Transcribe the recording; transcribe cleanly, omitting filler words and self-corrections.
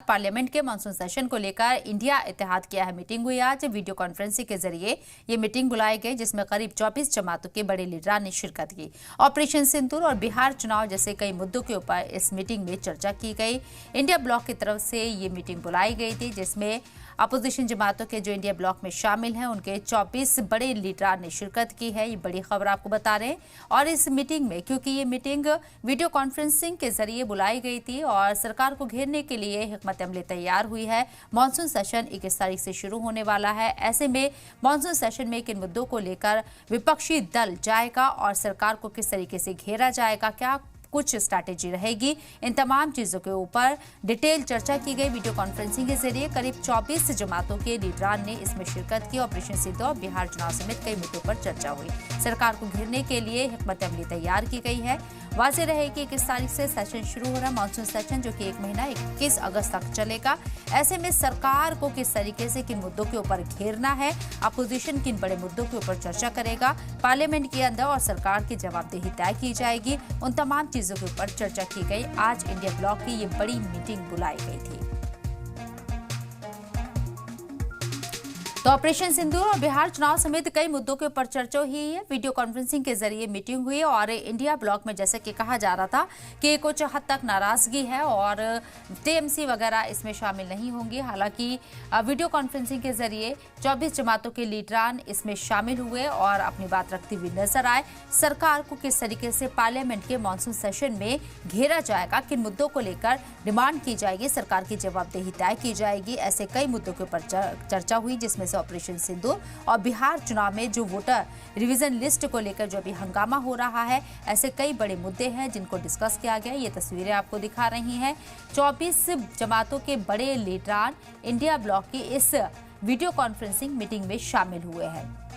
Parliament के monsoon session को लेकर इंडिया इत्तेहाद की अहम मीटिंग हुई। आज वीडियो कॉन्फ्रेंसिंग के जरिए ये मीटिंग बुलाई गई, जिसमें करीब 24 जमातों के बड़े लीडरान ने शिरकत की। ऑपरेशन सिंदूर और बिहार चुनाव जैसे कई मुद्दों के ऊपर इस मीटिंग में चर्चा की गई। इंडिया ब्लॉक की तरफ से ये मीटिंग बुलाई गई थी, जिसमें अपोजिशन जमातों के जो इंडिया ब्लॉक में शामिल हैं उनके 24 बड़े लीडरान ने शिरकत की है। ये बड़ी खबर आपको बता रहे हैं। और इस मीटिंग में, क्योंकि ये मीटिंग वीडियो कॉन्फ्रेंसिंग के जरिए बुलाई गई थी और सरकार को घेरने के लिए हिकमत अमली तैयार हुई है। मानसून सेशन 21 तारीख से शुरू होने वाला है। ऐसे में मानसून सेशन में किन मुद्दों को लेकर विपक्षी दल जाएगा और सरकार को किस तरीके से घेरा जाएगा, क्या कुछ स्ट्रैटेजी रहेगी, इन तमाम चीजों के ऊपर डिटेल चर्चा की गई। वीडियो कॉन्फ्रेंसिंग के जरिए करीब 24 जमातों के लीडरान ने इसमें शिरकत की। ऑपरेशन सिंदूर और बिहार चुनाव समेत कई मुद्दों पर चर्चा हुई। सरकार को घेरने के लिए हिकमत अमली तैयार की गई है। वाज़ेह रहे कि 21 तारीख से सेशन शुरू हो रहा है, मानसून सेशन, जो कि एक महीना 21 अगस्त तक चलेगा। ऐसे में सरकार को किस तरीके से किन मुद्दों के ऊपर घेरना है, अपोजिशन किन बड़े मुद्दों के ऊपर चर्चा करेगा, पार्लियामेंट के अंदर और सरकार की जवाबदेही तय की जाएगी, उन तमाम चीजों के ऊपर चर्चा की गई। आज इंडिया ब्लॉक की ये बड़ी मीटिंग बुलाई गई थी। तो ऑपरेशन सिंदूर और बिहार चुनाव समेत कई मुद्दों के ऊपर चर्चा हुई है। वीडियो कॉन्फ्रेंसिंग के जरिए मीटिंग हुई और इंडिया ब्लॉक में जैसे कि कहा जा रहा था कि कुछ हद तक नाराजगी है और टीएमसी वगैरह इसमें शामिल नहीं होंगी। हालांकि वीडियो कॉन्फ्रेंसिंग के जरिए 24 जमातों के लीडरान इसमें शामिल हुए और अपनी बात रखते हुए नजर आए। सरकार को किस तरीके से पार्लियामेंट के मानसून सेशन में घेरा जाएगा, किन मुद्दों को लेकर डिमांड की जाएगी, सरकार की जवाबदेही तय की जाएगी, ऐसे कई मुद्दों के ऊपर चर्चा हुई, जिसमें से ऑपरेशन सिंदूर और बिहार चुनाव में जो वोटर रिवीजन लिस्ट को लेकर जो अभी हंगामा हो रहा है, ऐसे कई बड़े मुद्दे हैं जिनको डिस्कस किया गया। ये तस्वीरें आपको दिखा रही हैं। 24 जमातों के बड़े लीडरान इंडिया ब्लॉक की इस वीडियो कॉन्फ्रेंसिंग मीटिंग में शामिल हुए हैं।